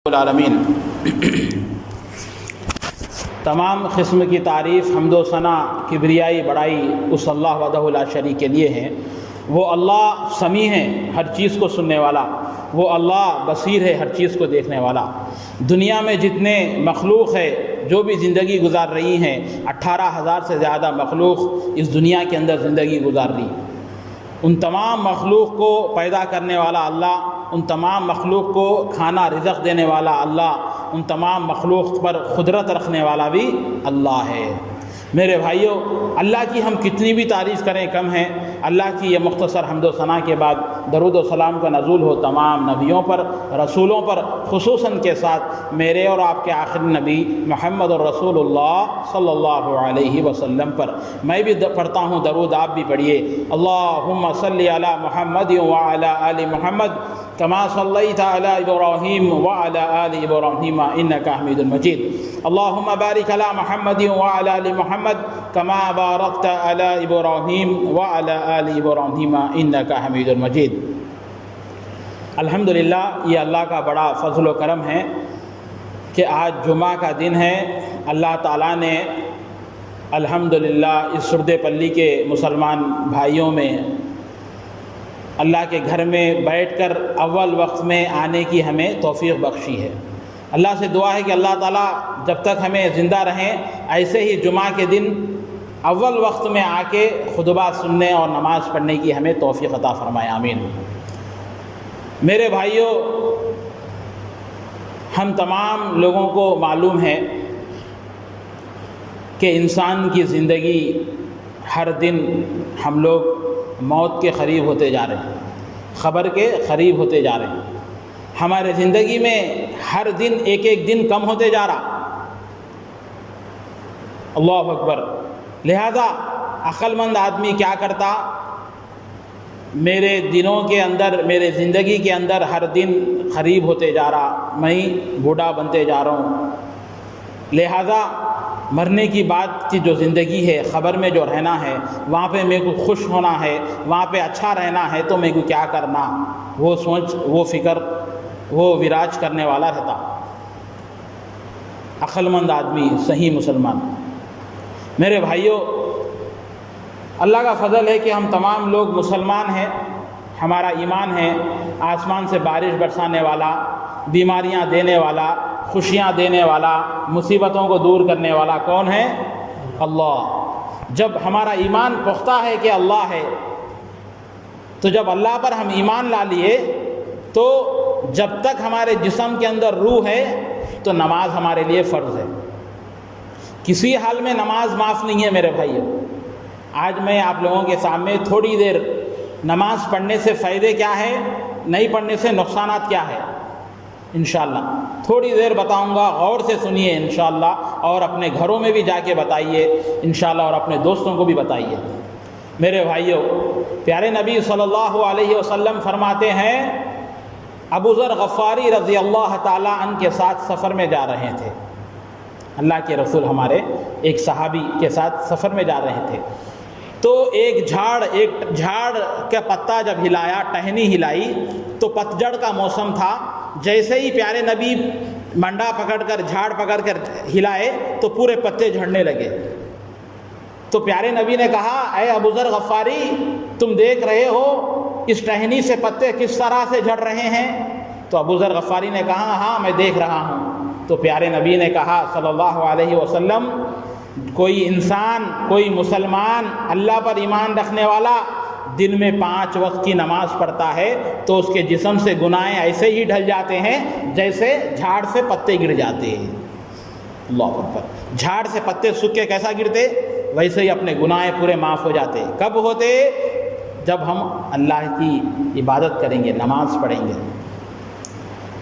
العالمین۔ تمام قسم کی تعریف، حمد و ثنا، کبریائی، بڑائی اس اللہ وحدہ لا شریک کے لیے ہیں۔ وہ اللہ سمیع ہے، ہر چیز کو سننے والا۔ وہ اللہ بصیر ہے، ہر چیز کو دیکھنے والا۔ دنیا میں جتنے مخلوق ہے جو بھی زندگی گزار رہی ہیں، 18,000 سے زیادہ مخلوق اس دنیا کے اندر زندگی گزار رہی۔ ان تمام مخلوق کو پیدا کرنے والا اللہ، ان تمام مخلوق کو کھانا رزق دینے والا اللہ، ان تمام مخلوق پر قدرت رکھنے والا بھی اللہ ہے۔ میرے بھائیوں، اللہ کی ہم کتنی بھی تعریف کریں کم ہیں۔ اللہ کی یہ مختصر حمد و ثنا کے بعد درود و سلام کا نزول ہو تمام نبیوں پر، رسولوں پر، خصوصاً کے ساتھ میرے اور آپ کے آخری نبی محمد الرسول اللہ صلی اللہ علیہ وسلم پر۔ میں بھی پڑھتا ہوں، درود آپ بھی پڑھیے۔ اللہم صلی علی محمد وعلی آل محمد کما صلیت علی ابراہیم وعلی آل ابراہیم انک حمید مجید۔ اللہم بارک علی محمد وعلی آل محمد کما بارکت علی ابراہیم وعلی آل ابراہیم انک حمید مجید۔ الحمدللہ، یہ اللہ کا بڑا فضل و کرم ہے کہ آج جمعہ کا دن ہے۔ اللہ تعالیٰ نے الحمدللہ اس سردے پلی کے مسلمان بھائیوں میں اللہ کے گھر میں بیٹھ کر اول وقت میں آنے کی ہمیں توفیق بخشی ہے۔ اللہ سے دعا ہے کہ اللہ تعالیٰ جب تک ہمیں زندہ رہیں ایسے ہی جمعہ کے دن اول وقت میں آ کے خطبہ سننے اور نماز پڑھنے کی ہمیں توفیق عطا فرمائے، آمین۔ میرے بھائیوں، ہم تمام لوگوں کو معلوم ہے کہ انسان کی زندگی ہر دن ہم لوگ موت کے قریب ہوتے جا رہے ہیں، خبر کے قریب ہوتے جا رہے ہیں۔ ہمارے زندگی میں ہر دن ایک ایک دن کم ہوتے جا رہا۔ اللہ اکبر۔ لہذا عقل مند آدمی کیا کرتا؟ میرے دنوں کے اندر، میرے زندگی کے اندر ہر دن قریب ہوتے جا رہا، میں بوڑھا بنتے جا رہا ہوں، لہذا مرنے کی بعد کی جو زندگی ہے، خبر میں جو رہنا ہے، وہاں پہ میرے کو خوش ہونا ہے، وہاں پہ اچھا رہنا ہے، تو میرے کو کیا کرنا، وہ سوچ، وہ فکر، وہ وراج کرنے والا رہتا عقل مند آدمی، صحیح مسلمان۔ میرے بھائیوں، اللہ کا فضل ہے کہ ہم تمام لوگ مسلمان ہیں، ہمارا ایمان ہے۔ آسمان سے بارش برسانے والا، بیماریاں دینے والا، خوشیاں دینے والا، مصیبتوں کو دور کرنے والا کون ہے؟ اللہ۔ جب ہمارا ایمان پختہ ہے کہ اللہ ہے، تو جب اللہ پر ہم ایمان لا لیے تو جب تک ہمارے جسم کے اندر روح ہے تو نماز ہمارے لیے فرض ہے۔ کسی حال میں نماز معاف نہیں ہے میرے بھائیوں۔ آج میں آپ لوگوں کے سامنے تھوڑی دیر نماز پڑھنے سے فائدے کیا ہے، نہیں پڑھنے سے نقصانات کیا ہے، انشاءاللہ تھوڑی دیر بتاؤں گا، غور سے سنیے انشاءاللہ، اور اپنے گھروں میں بھی جا کے بتائیے انشاءاللہ، اور اپنے دوستوں کو بھی بتائیے۔ میرے بھائیوں، پیارے نبی صلی اللہ علیہ وسلم فرماتے ہیں، ابو ذر غفاری رضی اللہ تعالیٰ عنہ کے ساتھ سفر میں جا رہے تھے۔ اللہ کے رسول ہمارے ایک صحابی کے ساتھ سفر میں جا رہے تھے، تو ایک جھاڑ کا پتا جب ہلایا، ٹہنی ہلائی، تو پتجھڑ کا موسم تھا۔ جیسے ہی پیارے نبی منڈا پکڑ کر، جھاڑ پکڑ کر ہلائے تو پورے پتے جھڑنے لگے۔ تو پیارے نبی نے کہا، اے ابو ذر غفاری، تم دیکھ رہے ہو اس ٹہنی سے پتے کس طرح سے جھڑ رہے ہیں؟ تو ابو ذر غفاری نے کہا، ہاں میں دیکھ رہا ہوں۔ تو پیارے نبی نے کہا صلی اللہ علیہ وسلم، کوئی انسان، کوئی مسلمان، اللہ پر ایمان رکھنے والا دن میں 5 وقت کی نماز پڑھتا ہے تو اس کے جسم سے گناہیں ایسے ہی ڈھل جاتے ہیں جیسے جھاڑ سے پتے گر جاتے ہیں۔ اللہ اکبر۔ جھاڑ سے پتے سوکھ کے کیسا گرتے، ویسے ہی اپنے گناہیں پورے معاف ہو جاتے۔ کب ہوتے؟ جب ہم اللہ کی عبادت کریں گے، نماز پڑھیں گے،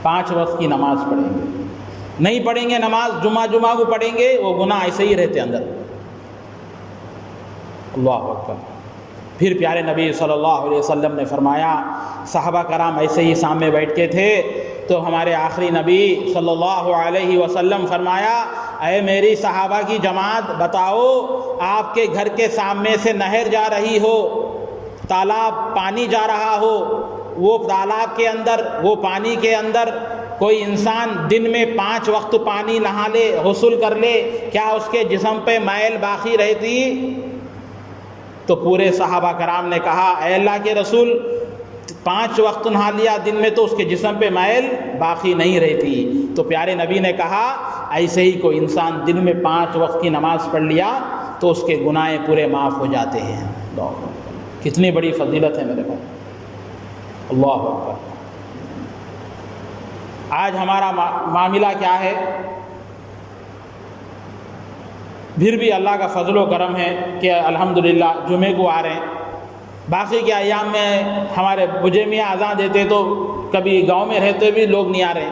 5 وقت کی نماز پڑھیں گے۔ نہیں پڑھیں گے نماز، جمعہ کو پڑھیں گے، وہ گناہ ایسے ہی رہتے اندر۔ اللہ اکبر۔ پھر پیارے نبی صلی اللہ علیہ وسلم نے فرمایا، صحابہ کرام ایسے ہی سامنے بیٹھ کے تھے، تو ہمارے آخری نبی صلی اللہ علیہ وسلم فرمایا، اے میری صحابہ کی جماعت، بتاؤ آپ کے گھر کے سامنے سے نہر جا رہی ہو، تالاب، پانی جا رہا ہو، وہ تالاب کے اندر، وہ پانی کے اندر کوئی انسان دن میں 5 وقت پانی نہا لے، غسل کر لے، کیا اس کے جسم پہ میل باقی رہتی؟ تو پورے صحابہ کرام نے کہا اے اللہ کے رسول 5 وقت نہا لیا دن میں تو اس کے جسم پہ میل باقی نہیں رہتی۔ تو پیارے نبی نے کہا ایسے ہی کوئی انسان دن میں 5 وقت کی نماز پڑھ لیا تو اس کے گناہ پورے معاف ہو جاتے ہیں۔ کتنی بڑی فضیلت ہے میرے بھائی، اللہ اکبر۔ آج ہمارا معاملہ کیا ہے؟ پھر بھی اللہ کا فضل و کرم ہے کہ الحمدللہ جمعے کو آ رہے ہیں۔ باقی کے ایام میں ہمارے بجے میاں اذان دیتے تو کبھی گاؤں میں رہتے بھی لوگ نہیں آ رہے۔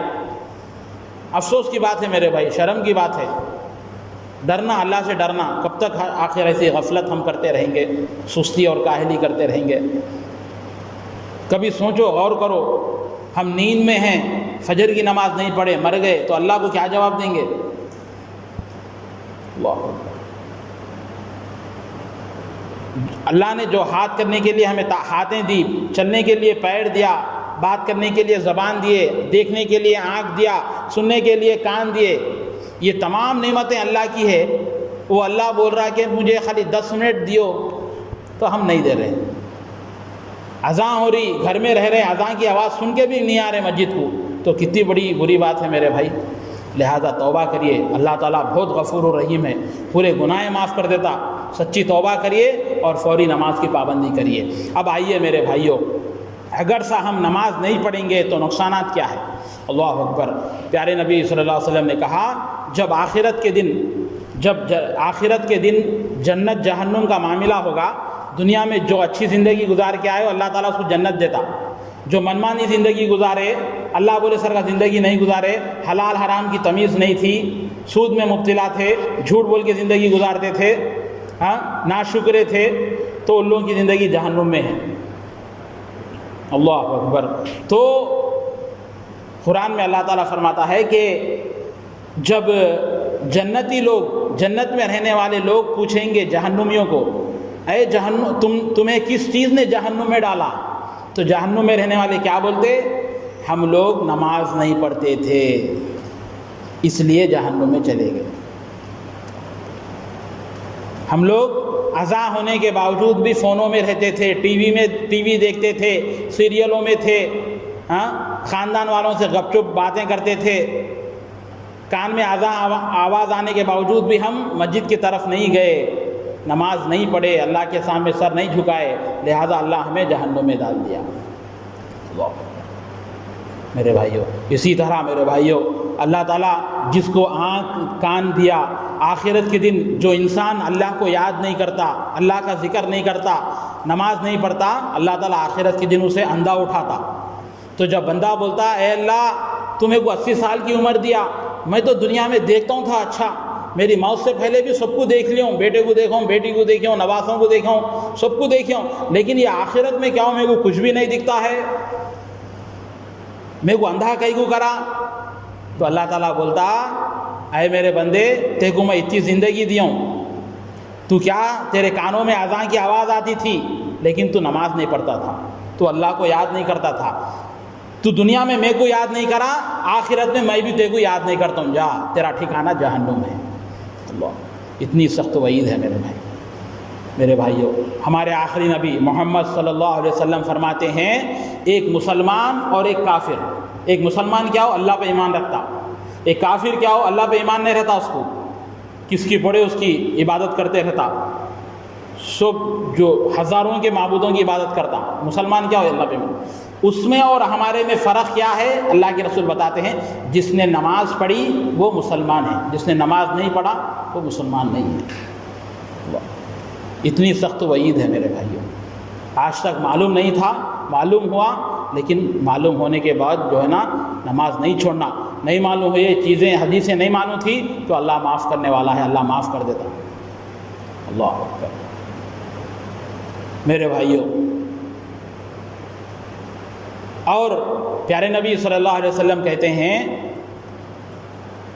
افسوس کی بات ہے میرے بھائی، شرم کی بات ہے۔ ڈرنا، اللہ سے ڈرنا۔ کب تک آخر ایسی غفلت ہم کرتے رہیں گے، سستی اور کاہلی کرتے رہیں گے؟ کبھی سوچو، غور کرو، ہم نیند میں ہیں، فجر کی نماز نہیں پڑھے، مر گئے تو اللہ کو کیا جواب دیں گے؟ اللہ نے جو ہاتھ کرنے کے لیے ہمیں ہاتھیں دی، چلنے کے لیے پیر دیا، بات کرنے کے لیے زبان دیے، دیکھنے کے لیے آنکھ دیا، سننے کے لیے کان دیے، یہ تمام نعمتیں اللہ کی ہے۔ وہ اللہ بول رہا کہ مجھے خالی 10 منٹ دیو، تو ہم نہیں دے رہے۔ اذان ہو رہی، گھر میں رہ رہے، اذان کی آواز سن کے بھی نہیں آ رہے مسجد کو، تو کتنی بڑی بری بات ہے میرے بھائی۔ لہذا توبہ کریے، اللہ تعالیٰ بہت غفور و رحیم ہے، پورے گناہ معاف کر دیتا۔ سچی توبہ کریے اور فوری نماز کی پابندی کریے۔ اب آئیے میرے بھائیوں، اگر سا ہم نماز نہیں پڑھیں گے تو نقصانات کیا ہے؟ اللہ اکبر۔ پیارے نبی صلی اللہ علیہ وسلم نے کہا جب آخرت کے دن جنت جہنم کا معاملہ ہوگا، دنیا میں جو اچھی زندگی گزار کے آئے اللہ تعالیٰ اس کو جنت دیتا، جو منمانی زندگی گزارے، اللہ بولے سر کا زندگی نہیں گزارے، حلال حرام کی تمیز نہیں تھی، سود میں مبتلا تھے، جھوٹ بول کے زندگی گزارتے تھے، ناشکرے تھے، تو ان لوگوں کی زندگی جہنم میں ہے۔ اللہ اکبر۔ تو قرآن میں اللہ تعالیٰ فرماتا ہے کہ جب جنتی لوگ، جنت میں رہنے والے لوگ پوچھیں گے جہنمیوں کو اے جہنم تمہیں کس چیز نے جہنم میں ڈالا؟ تو جہنم میں رہنے والے کیا بولتے؟ ہم لوگ نماز نہیں پڑھتے تھے اس لیے جہنم میں چلے گئے۔ ہم لوگ اذان ہونے کے باوجود بھی فونوں میں رہتے تھے، ٹی وی دیکھتے تھے، سیریلوں میں تھے، خاندان والوں سے گپ چپ باتیں کرتے تھے، کان میں اذان آواز آنے کے باوجود بھی ہم مسجد کی طرف نہیں گئے، نماز نہیں پڑھے، اللہ کے سامنے سر نہیں جھکائے، لہذا اللہ ہمیں جہنم میں ڈال دیا۔ میرے بھائیوں، اسی طرح میرے بھائیوں، اللہ تعالیٰ جس کو آنکھ کان دیا، آخرت کے دن جو انسان اللہ کو یاد نہیں کرتا، اللہ کا ذکر نہیں کرتا، نماز نہیں پڑھتا، اللہ تعالیٰ آخرت کے دن اسے اندھا اٹھاتا۔ تو جب بندہ بولتا اے اللہ تمہیں کو 80 سال کی عمر دیا، میں تو دنیا میں دیکھتا ہوں تھا، اچھا میری موت سے پہلے بھی سب کو دیکھ لیا ہوں، بیٹے کو دیکھا ہوں، بیٹی کو دیکھا ہوں، نواسوں کو دیکھا ہوں، سب کو دیکھا ہوں، لیکن یہ آخرت میں کیا ہوں میرے کو کچھ بھی نہیں دکھتا ہے، میرے کو اندھا کہیں کو کرا؟ تو اللہ تعالیٰ بولتا اے میرے بندے تیرے کو میں اتنی زندگی دیا ہوں، تو کیا تیرے کانوں میں اذان کی آواز آتی تھی لیکن تو نماز نہیں پڑھتا تھا، تو اللہ کو یاد نہیں کرتا تھا، تو دنیا میں میرے کو یاد نہیں کرا، آخرت میں میں بھی تیرے کو یاد نہیں کرتا ہوں، جا تیرا ٹھکانہ جہنم ہے۔ اللہ، اتنی سخت وعید ہے میرے بھائیوں۔ ہمارے آخری نبی محمد صلی اللہ علیہ وسلم فرماتے ہیں ایک مسلمان اور ایک کافر، ایک مسلمان کیا ہو اللہ پہ ایمان رکھتا، ایک کافر کیا ہو اللہ پہ ایمان نہیں رہتا، اس کو کس کی پڑے اس کی عبادت کرتے رہتا، سب جو ہزاروں کے معبودوں کی عبادت کرتا، مسلمان کیا ہو اللہ پہ ایمان۔ اس میں اور ہمارے میں فرق کیا ہے؟ اللہ کے رسول بتاتے ہیں جس نے نماز پڑھی وہ مسلمان ہے، جس نے نماز نہیں پڑھا وہ مسلمان نہیں ہے۔ اتنی سخت وعید ہے میرے بھائیوں، آج تک معلوم نہیں تھا، معلوم ہوا، لیکن معلوم ہونے کے بعد جو ہے نا نماز نہیں چھوڑنا، نہیں معلوم ہوئی یہ چیزیں حدیثیں نہیں معلوم تھی تو اللہ معاف کرنے والا ہے، اللہ معاف کر دیتا۔ اللہ اکبر۔ میرے بھائیوں، اور پیارے نبی صلی اللہ علیہ وسلم کہتے ہیں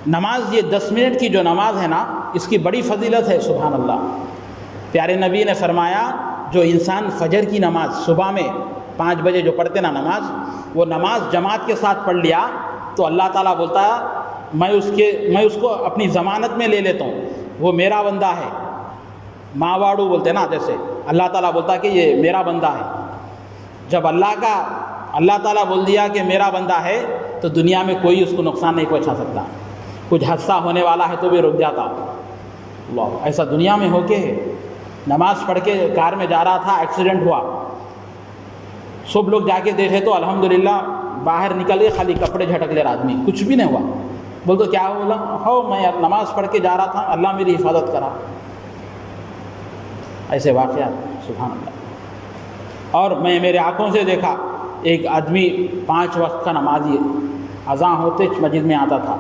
نماز، یہ 10 منٹ کی جو نماز ہے نا اس کی بڑی فضیلت ہے، سبحان اللہ۔ پیارے نبی نے فرمایا جو انسان فجر کی نماز صبح میں 5 بجے جو پڑھتے نا نماز، وہ نماز جماعت کے ساتھ پڑھ لیا تو اللہ تعالیٰ بولتا ہے میں اس کو اپنی ضمانت میں لے لیتا ہوں، وہ میرا بندہ ہے۔ ماں واڑو بولتے ہیں نا، جیسے اللہ تعالیٰ بولتا ہے کہ یہ میرا بندہ ہے۔ جب اللہ تعالیٰ بول دیا کہ میرا بندہ ہے تو دنیا میں کوئی اس کو نقصان نہیں پہنچا سکتا۔ کچھ حادثہ ہونے والا ہے تو بھی رک جاتا۔ اللہ، ایسا دنیا میں ہو کے نماز پڑھ کے کار میں جا رہا تھا، ایکسیڈنٹ ہوا، سب لوگ جا کے دیکھے تو الحمدللہ باہر نکل کے خالی کپڑے جھٹک لے رہا آدمی، کچھ بھی نہیں ہوا۔ بول تو کیا بولا؟ ہو میں نماز پڑھ کے جا رہا تھا، اللہ میری حفاظت کرا۔ ایسے واقعات سبحان اللہ۔ اور میں میرے آنکھوں سے دیکھا ایک آدمی 5 وقت کا نمازی، اذان ہوتے مسجد میں آتا تھا،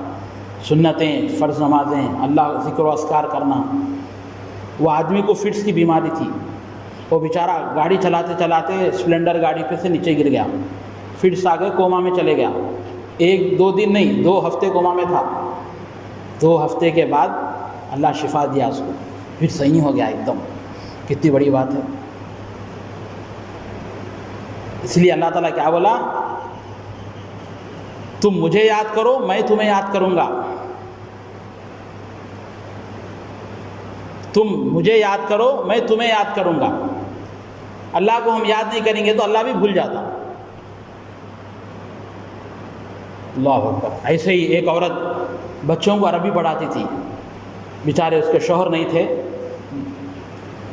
سنتیں، فرض نمازیں، اللہ ذکر و اذکار کرنا۔ وہ آدمی کو فٹس کی بیماری تھی، وہ بیچارہ گاڑی چلاتے چلاتے اسپلینڈر گاڑی پہ سے نیچے گر گیا، فٹس آ گئے، کوما میں چلے گیا۔ 1-2 دن نہیں، 2 ہفتے کوما میں تھا۔ 2 ہفتے کے بعد اللہ شفا دیا اس کو، پھر صحیح ہو گیا ایک دم۔ کتنی بڑی بات ہے۔ اس لیے اللہ تعالیٰ کیا بولا؟ تم مجھے یاد کرو، میں تمہیں یاد کروں گا۔ تم مجھے یاد کرو، میں تمہیں یاد کروں گا۔ اللہ کو ہم یاد نہیں کریں گے تو اللہ بھی بھول جاتا۔ اللہ اکبر۔ ایسے ہی ایک عورت بچوں کو عربی پڑھاتی تھی، بیچارے اس کے شوہر نہیں تھے،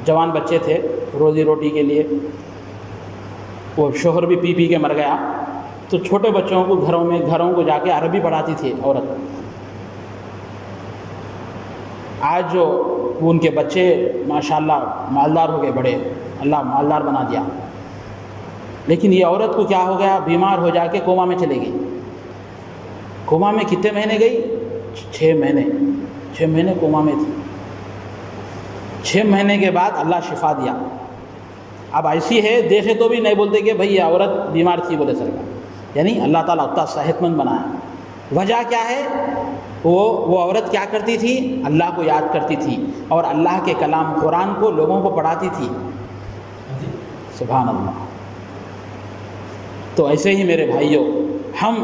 جوان بچے تھے، روزی روٹی کے لیے وہ شوہر بھی پی کے مر گیا، تو چھوٹے بچوں کو گھروں کو جا کے عربی پڑھاتی تھی عورت۔ آج جو ان کے بچے ماشاءاللہ مالدار ہو گئے، بڑے، اللہ مالدار بنا دیا، لیکن یہ عورت کو کیا ہو گیا؟ بیمار ہو جا کے کوما میں چلے گئی۔ کوما میں کتنے مہینے گئی؟ 6 مہینے۔ 6 مہینے کوما میں تھی۔ 6 مہینے کے بعد اللہ شفا دیا۔ اب ایسی ہے، دیکھے تو بھی نہیں بولتے کہ بھئی یہ عورت بیمار تھی بولے سرکار، یعنی اللہ تعالیٰ اتنا صحت مند بنایا۔ وجہ کیا ہے؟ وہ عورت کیا کرتی تھی؟ اللہ کو یاد کرتی تھی، اور اللہ کے کلام قرآن کو لوگوں کو پڑھاتی تھی۔ سبحان اللہ۔ تو ایسے ہی میرے بھائیوں، ہم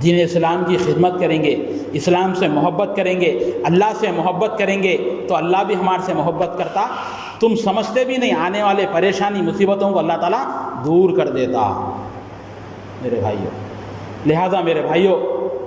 دین اسلام کی خدمت کریں گے، اسلام سے محبت کریں گے، اللہ سے محبت کریں گے تو اللہ بھی ہمارے سے محبت کرتا۔ تم سمجھتے بھی نہیں، آنے والے پریشانی مصیبتوں کو اللہ تعالیٰ دور کر دیتا میرے بھائیوں۔ لہٰذا میرے بھائیوں،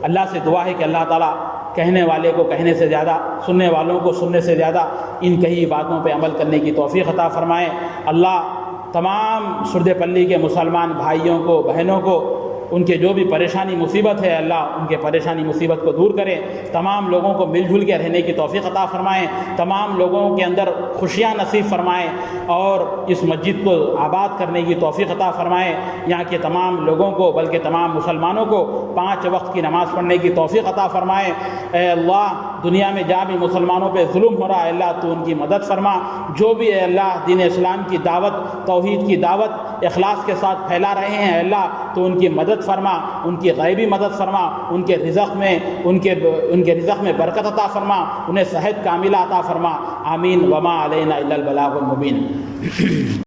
اللہ سے دعا ہے کہ اللہ تعالیٰ کہنے والے کو کہنے سے زیادہ، سننے والوں کو سننے سے زیادہ ان کہی باتوں پہ عمل کرنے کی توفیق عطا فرمائے۔ اللہ تمام سرد پلی کے مسلمان بھائیوں کو، بہنوں کو، ان کے جو بھی پریشانی مصیبت ہے، اللہ ان کے پریشانی مصیبت کو دور کرے۔ تمام لوگوں کو مل جل کے رہنے کی توفیق عطا فرمائیں، تمام لوگوں کے اندر خوشیاں نصیب فرمائیں، اور اس مسجد کو آباد کرنے کی توفیق عطا فرمائیں۔ یہاں کے تمام لوگوں کو، بلکہ تمام مسلمانوں کو 5 وقت کی نماز پڑھنے کی توفیق عطا فرمائیں۔ اے اللہ، دنیا میں جہاں بھی مسلمانوں پہ ظلم ہو رہا ہے اللہ تو ان کی مدد فرما۔ جو بھی اے اللہ دین اسلام کی دعوت، توحید کی دعوت اخلاص کے ساتھ پھیلا رہے ہیں اللہ تو ان کی مدد فرما، ان کی غیبی مدد فرما، ان کے رزق میں برکت عطا فرما، انہیں صحت کاملہ عطا فرما۔ آمین۔ وما علینا الا البلاغ المبین۔